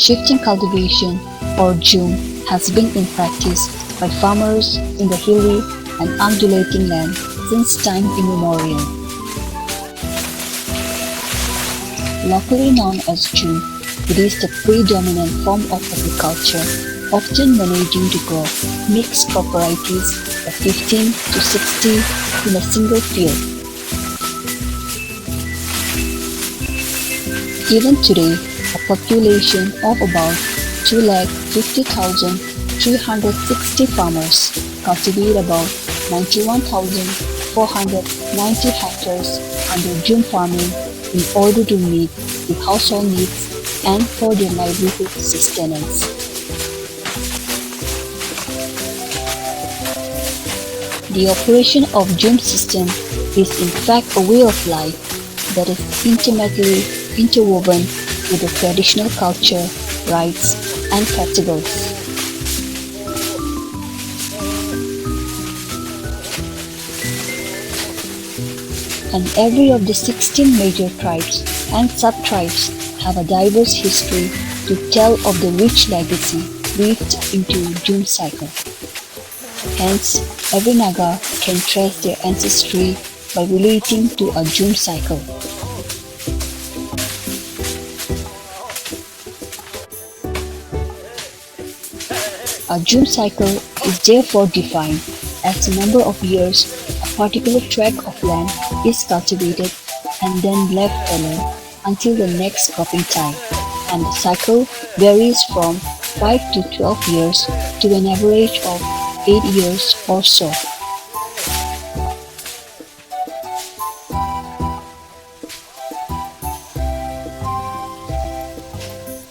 Shifting cultivation, or Jhum, has been in practice by farmers in the hilly and undulating land since time immemorial. Locally known as Jhum, it is the predominant form of agriculture, often managing to grow mixed crop varieties of 15 to 60 in a single field. Even today, a population of about 250,360 farmers cultivate about 91,490 hectares under Jhum farming in order to meet the household needs and for their livelihood sustenance. The operation of Jhum system is in fact a way of life that is intimately interwoven with the traditional culture, rites, and festivals. And every of the 16 major tribes and sub-tribes have a diverse history to tell of the rich legacy weaved into Jhum cycle. Hence, every Naga can trace their ancestry by relating to a Jhum cycle. A Jhum cycle is therefore defined as the number of years a particular tract of land is cultivated and then left alone until the next cropping time, and the cycle varies from 5 to 12 years to an average of 8 years or so.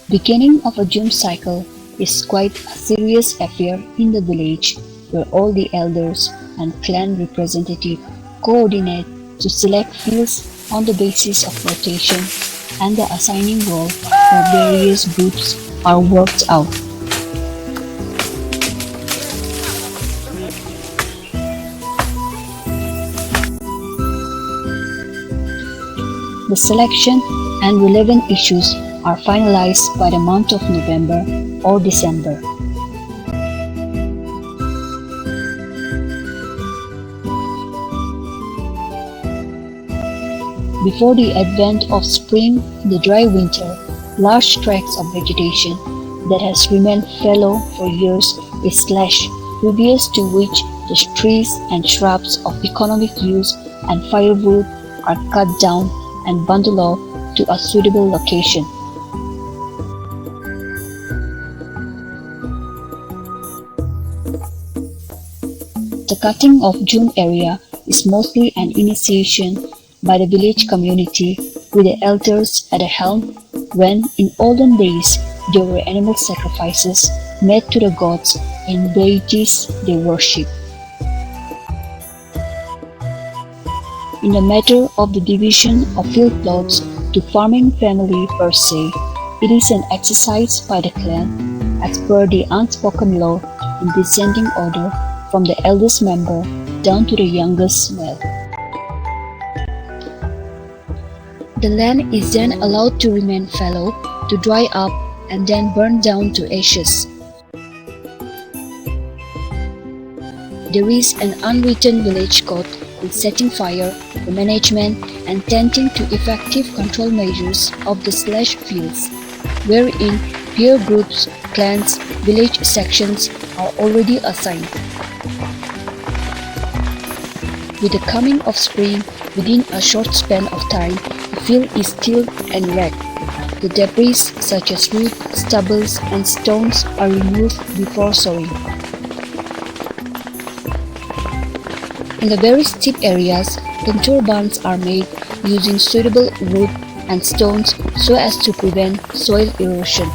Beginning of a Jhum cycle is quite a serious affair in the village, where all the elders and clan representatives coordinate to select fields on the basis of rotation, and the assigning role for various groups are worked out. The selection and relevant issues are finalized by the month of November or December. Before the advent of spring in the dry winter, large tracts of vegetation that has remained fallow for years is slashed, previous to which the trees and shrubs of economic use and firewood are cut down and bundled off to a suitable location. The cutting of Jhum area is mostly an initiation by the village community, with the elders at the helm, when in olden days there were animal sacrifices made to the gods and deities they worship. In the matter of the division of field plots to farming family per se, it is an exercise by the clan as per the unspoken law in descending order from the eldest member down to the youngest male. The land is then allowed to remain fallow, to dry up, and then burn down to ashes. There is an unwritten village code in setting fire, the management, and tending to effective control measures of the slashed fields, wherein peer groups, clans, village sections are already assigned. With the coming of spring, within a short span of time, the field is tilled and wrecked. The debris such as wood, stubbles, and stones are removed before sowing. In the very steep areas, contour bands are made using suitable wood and stones so as to prevent soil erosion.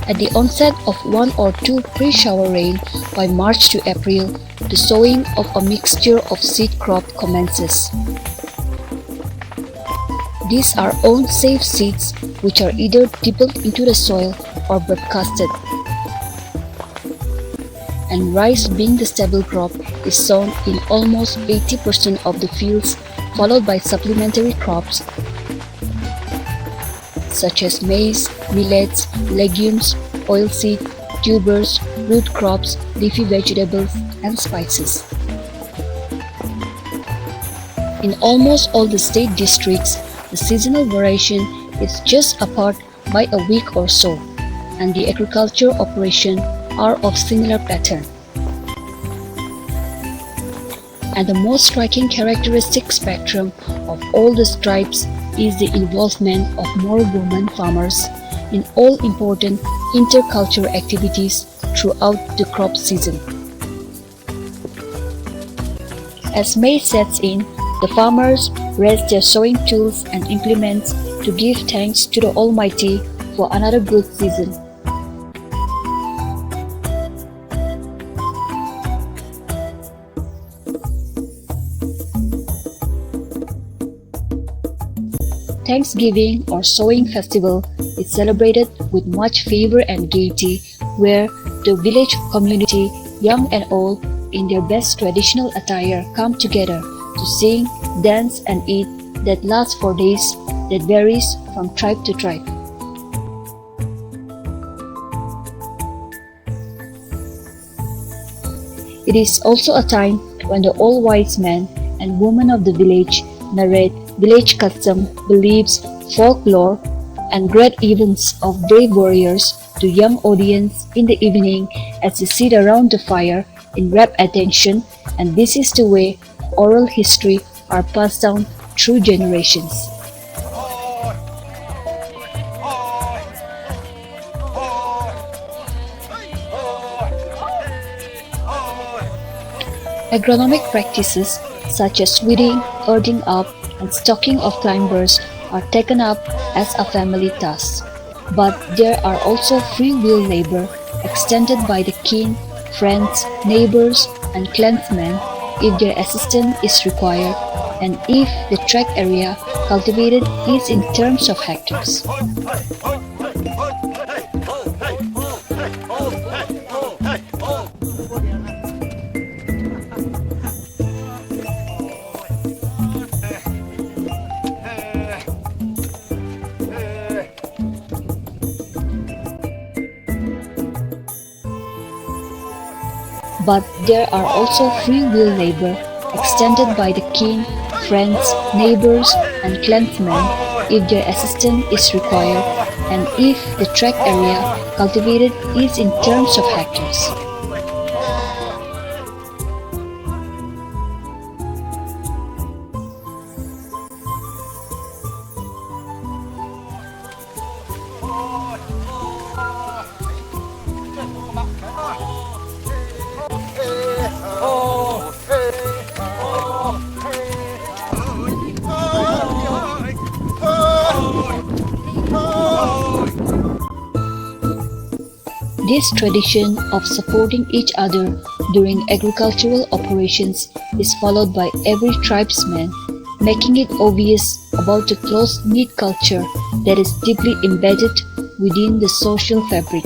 At the onset of 1 or 2 pre-shower rain by March to April, the sowing of a mixture of seed crop commences. These are own safe seeds which are either dipped into the soil or broadcasted. And rice, being the stable crop, is sown in almost 80% of the fields, followed by supplementary crops such as maize, millets, legumes, oilseed, tubers, root crops, leafy vegetables, and spices. In almost all the state districts, the seasonal variation is just apart by a week or so, and the agriculture operations are of similar pattern. And the most striking characteristic spectrum of all the tribes is the involvement of more women farmers in all important intercultural activities throughout the crop season. As May sets in, the farmers raise their sowing tools and implements to give thanks to the Almighty for another good season. Thanksgiving or Sowing Festival is celebrated with much fervor and gaiety, where the village community, young and old, in their best traditional attire come together to sing, dance and eat that lasts for days, that varies from tribe to tribe. It is also a time when the old wise men and women of the village narrate village custom, beliefs, folklore, and great events of brave warriors to young audience in the evening as they sit around the fire in rapt attention, and this is the way oral history are passed down through generations. Agronomic practices such as weeding, earthing up, and stocking of climbers are taken up as a family task. But there are also free will labor extended by the kin, friends, neighbors, and clansmen if their assistance is required and if the tract area cultivated is in terms of hectares. But there are also free will labor extended by the kin, friends, neighbors, and clansmen if their assistance is required and if the tract area cultivated is in terms of hectares. This tradition of supporting each other during agricultural operations is followed by every tribesman, making it obvious about the close-knit culture that is deeply embedded within the social fabric.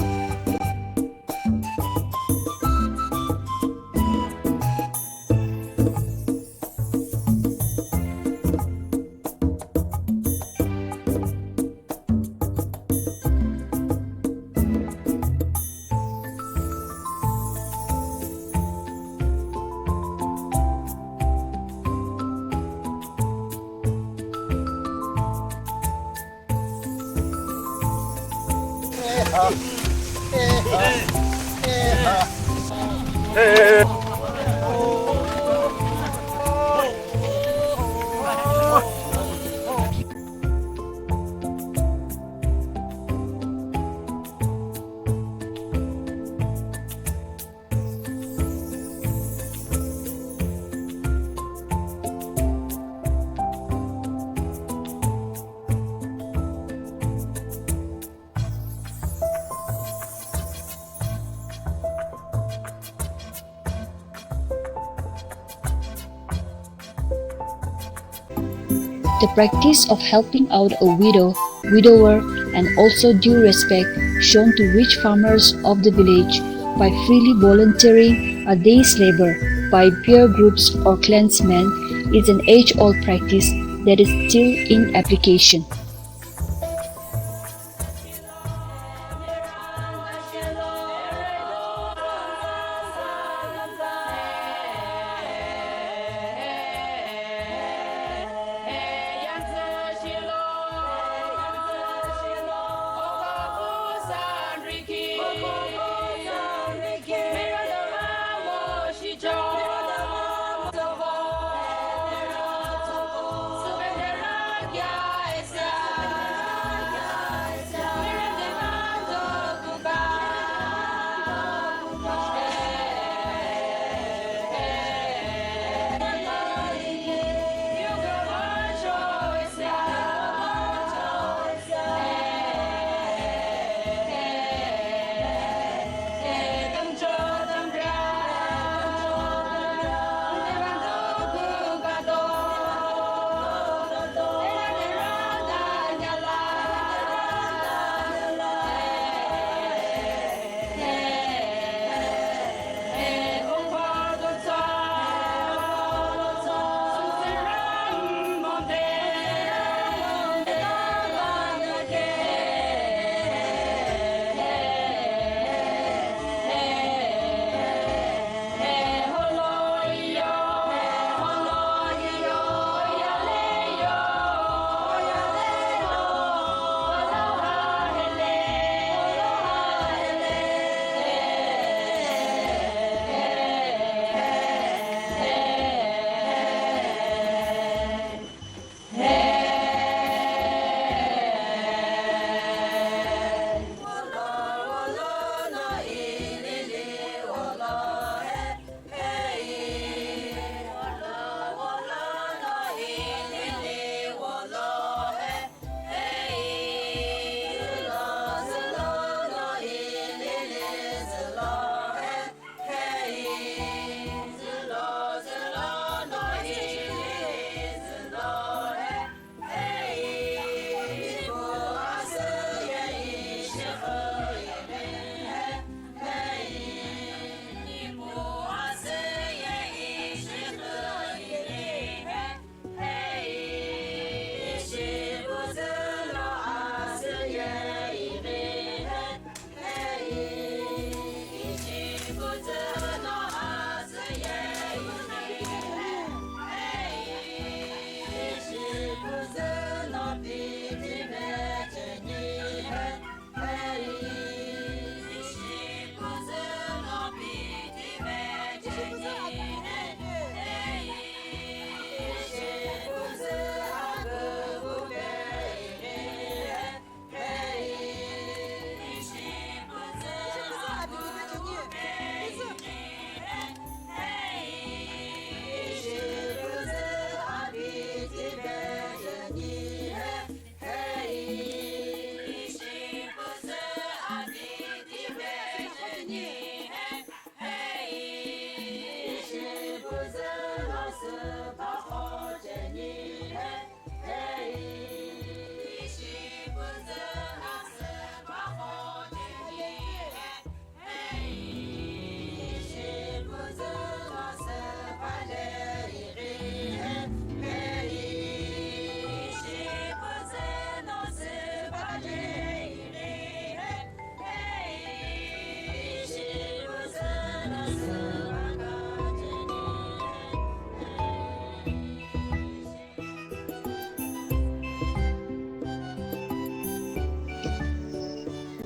The practice of helping out a widow, widower, and also due respect shown to rich farmers of the village by freely volunteering a day's labor by peer groups or clansmen is an age-old practice that is still in application.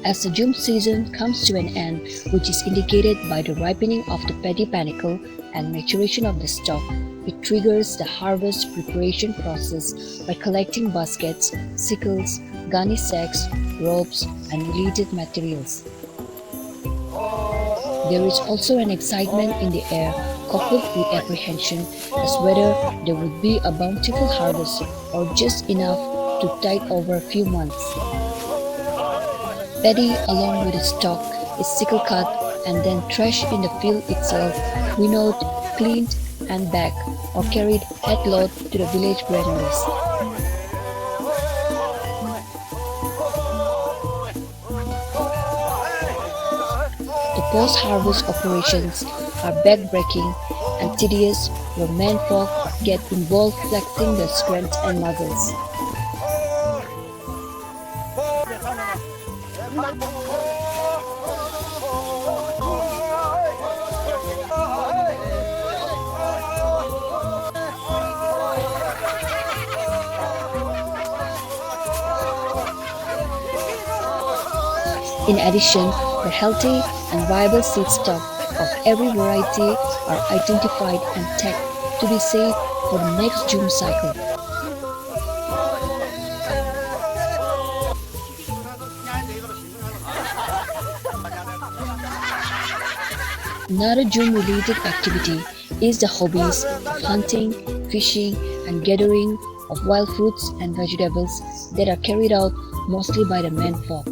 As the Jhum season comes to an end, which is indicated by the ripening of the paddy panicle and maturation of the stalk, it triggers the harvest preparation process by collecting baskets, sickles, gunny sacks, ropes, and related materials. There is also an excitement in the air coupled with apprehension as whether there would be a bountiful harvest or just enough to tide over a few months. Paddy, along with its stalk, is sickle cut and then threshed in the field itself, winnowed, cleaned, and bagged, or carried headload to the village granaries. The post-harvest operations are back-breaking and tedious, where menfolk get involved flexing their strength and muscles. In addition, the healthy and viable seed stock of every variety are identified and tagged to be saved for the next Jhum cycle. Another Jhum-related activity is the hobbies of hunting, fishing, and gathering of wild fruits and vegetables that are carried out mostly by the menfolk.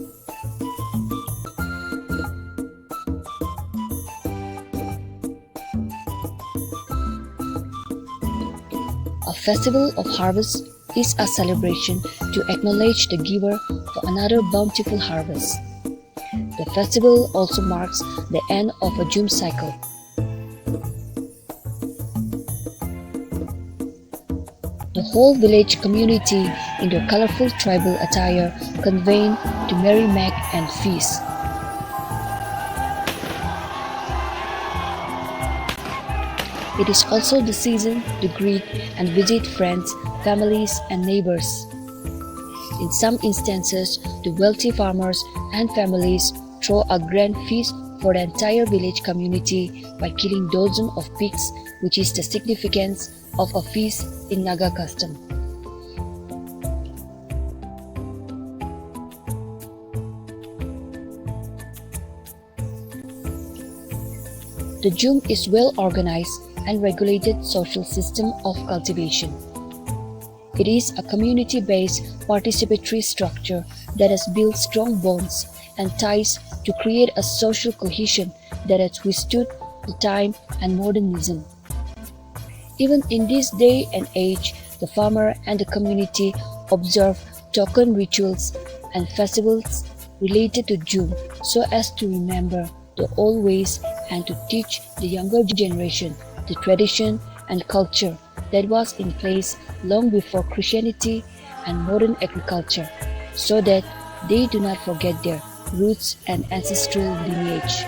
A festival of harvest is a celebration to acknowledge the giver for another bountiful harvest. The festival also marks the end of a Jhum cycle. The whole village community in their colorful tribal attire convene to merry-make and feast. It is also the season to greet and visit friends, families, and neighbors. In some instances, the wealthy farmers and families throw a grand feast for the entire village community by killing dozens of pigs, which is the significance of a feast in Naga custom. The Jhum is well organized and regulated social system of cultivation. It is a community-based participatory structure that has built strong bonds and ties to create a social cohesion that has withstood the time and modernism. Even in this day and age, the farmer and the community observe token rituals and festivals related to Jhum so as to remember the old ways and to teach the younger generation the tradition and culture that was in place long before Christianity and modern agriculture, so that they do not forget their roots and ancestral lineage.